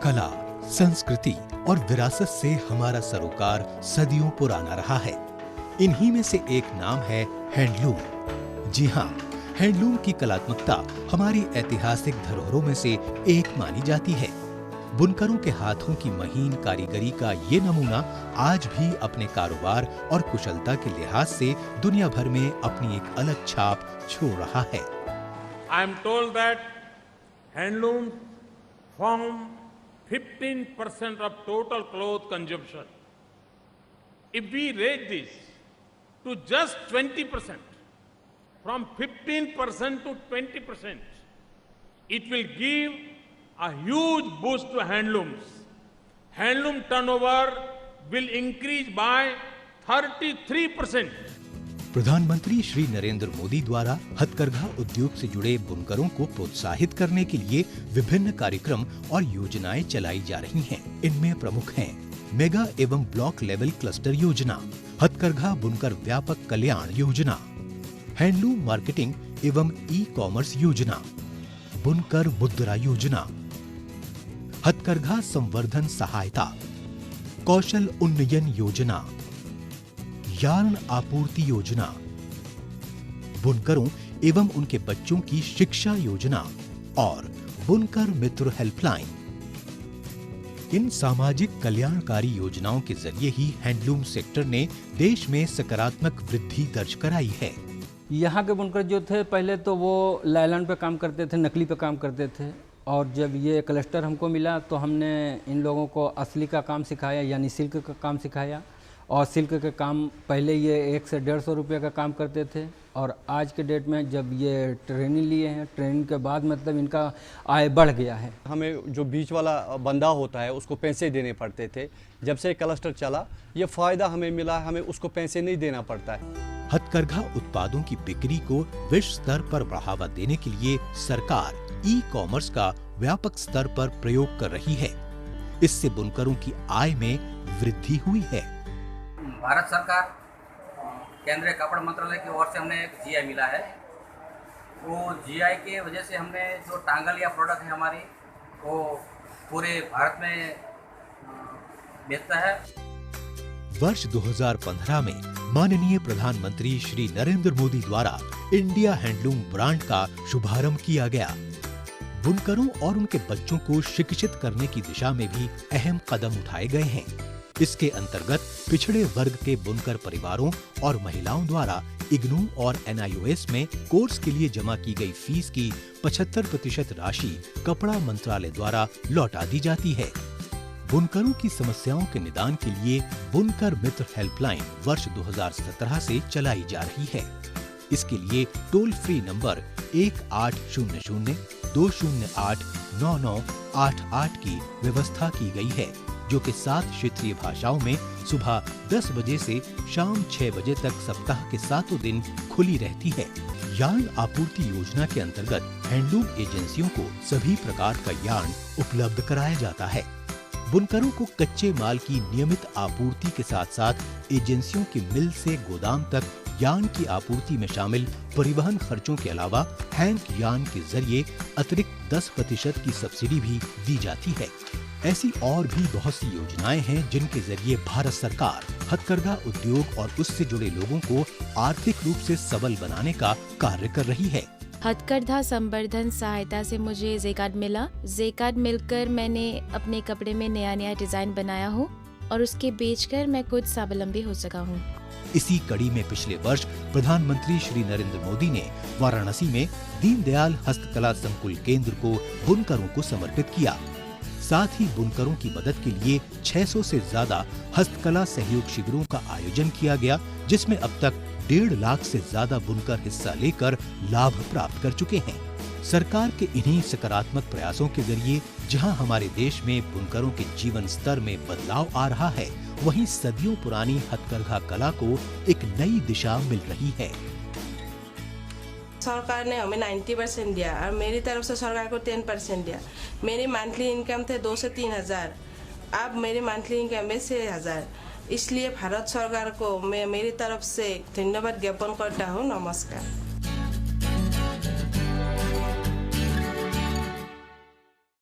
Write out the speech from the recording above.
कला, संस्कृति और विरासत से हमारा सरोकार सदियों पुराना रहा है। इन्हीं में से एक नाम है हैंडलूम। जी हाँ, हैंडलूम की कलात्मकता हमारी ऐतिहासिक धरोहरों में से एक मानी जाती है। बुनकरों के हाथों की महीन कारीगरी का ये नमूना आज भी अपने कारोबार और कुशलता के लिहाज से दुनिया भर में अपनी एक अलग छाप छोड़ रहा है। I am told that handloom form 15% of total cloth consumption. If we raise this to just 20%, from 15% to 20%, it will give a huge boost to handlooms. Handloom turnover will increase by 33%. प्रधानमंत्री श्री नरेंद्र मोदी द्वारा हथकरघा उद्योग से जुड़े बुनकरों को प्रोत्साहित करने के लिए विभिन्न कार्यक्रम और योजनाएं चलाई जा रही हैं। इनमें प्रमुख हैं मेगा एवं ब्लॉक लेवल क्लस्टर योजना, हथकरघा बुनकर व्यापक कल्याण योजना, हैंडलूम मार्केटिंग एवं ई कॉमर्स योजना, बुनकर मुद्रा योजना, हथकरघा संवर्धन सहायता, कौशल उन्नयन योजना, यार्न आपूर्ति योजना, बुनकरों एवं उनके बच्चों की शिक्षा योजना और बुनकर मित्र हेल्पलाइन। इन सामाजिक कल्याणकारी योजनाओं के जरिए ही हैंडलूम सेक्टर ने देश में सकारात्मक वृद्धि दर्ज कराई है। यहाँ के बुनकर जो थे पहले तो वो लायलन पे काम करते थे, नकली पे काम करते थे, और जब ये क्लस्टर हमको मिला तो हमने इन लोगों को असली का काम सिखाया, यानी सिल्क का काम सिखाया। और सिल्क के काम पहले ये 100 से 150 रुपये का काम करते थे, और आज के डेट में जब ये ट्रेनिंग लिए हैं, ट्रेनिंग के बाद मतलब इनका आय बढ़ गया है। हमें जो बीच वाला बंदा होता है उसको पैसे देने पड़ते थे। जब से क्लस्टर चला ये फ़ायदा हमें मिला, हमें उसको पैसे नहीं देना पड़ता है। हथकरघा उत्पादों की बिक्री को विश्व स्तर पर बढ़ावा देने के लिए सरकार ई कॉमर्स का व्यापक स्तर पर प्रयोग कर रही है। इससे बुनकरों की आय में वृद्धि हुई है। भारत सरकार केंद्रीय कपड़ा मंत्रालय की ओर से हमने एक जीआई मिला है। वो जीआई के वजह से हमने जो टांगल या प्रोडक्ट है हमारी वो पूरे भारत में बेचता है। वर्ष 2015 में माननीय प्रधानमंत्री श्री नरेंद्र मोदी द्वारा इंडिया हैंडलूम ब्रांड का शुभारंभ किया गया। बुनकरों और उनके बच्चों को शिक्षित करने की दिशा में भी अहम कदम उठाए गए हैं। इसके अंतर्गत पिछड़े वर्ग के बुनकर परिवारों और महिलाओं द्वारा इग्नू और एनआईओएस में कोर्स के लिए जमा की गई फीस की 75% राशि कपड़ा मंत्रालय द्वारा लौटा दी जाती है। बुनकरों की समस्याओं के निदान के लिए बुनकर मित्र हेल्पलाइन वर्ष 2017 से चलाई जा रही है। इसके लिए टोल फ्री नंबर 1800-208-9988 की व्यवस्था की गई है, जो कि 7 क्षेत्रीय भाषाओं में सुबह 10 बजे से शाम 6 बजे तक सप्ताह के 7 दिन खुली रहती है। यार्न आपूर्ति योजना के अंतर्गत हैंडलूम एजेंसियों को सभी प्रकार का यार्न उपलब्ध कराया जाता है। बुनकरों को कच्चे माल की नियमित आपूर्ति के साथ साथ एजेंसियों की मिल से गोदाम तक यार्न की आपूर्ति में शामिल परिवहन खर्चों के अलावा हैंक यार्न के जरिए अतिरिक्त 10% की सब्सिडी भी दी जाती है। ऐसी और भी बहुत सी योजनाएं हैं जिनके जरिए भारत सरकार हथकरघा उद्योग और उससे जुड़े लोगों को आर्थिक रूप से सबल बनाने का कार्य कर रही है। हथकरघा संवर्धन सहायता से मुझे जे कार्ड मिला। जे कार्ड मिलकर मैंने अपने कपड़े में नया डिजाइन बनाया हूँ और उसके बेचकर मैं खुद स्वावलंबी हो सका हूँ। इसी कड़ी में पिछले वर्ष प्रधानमंत्री श्री नरेंद्र मोदी ने वाराणसी में दीनदयाल हस्तकला संकुल केंद्र को बुनकरों को समर्पित किया। साथ ही बुनकरों की मदद के लिए 600 से ज्यादा हस्तकला सहयोग शिविरों का आयोजन किया गया, जिसमें अब तक 1.5 लाख से ज्यादा बुनकर हिस्सा लेकर लाभ प्राप्त कर चुके हैं। सरकार के इन्हीं सकारात्मक प्रयासों के जरिए जहां हमारे देश में बुनकरों के जीवन स्तर में बदलाव आ रहा है, वहीं सदियों पुरानी हथकरघा कला को एक नई दिशा मिल रही है। सरकार ने हमें 90% दिया और मेरी तरफ से सरकार को 10% दिया। मेरी मंथली इनकम थे 2 से 3 हज़ार, अब मेरी मंथली इनकम है 6,000। इसलिए भारत सरकार को मैं मेरी तरफ से धन्यवाद ज्ञापन करता हूँ। नमस्कार।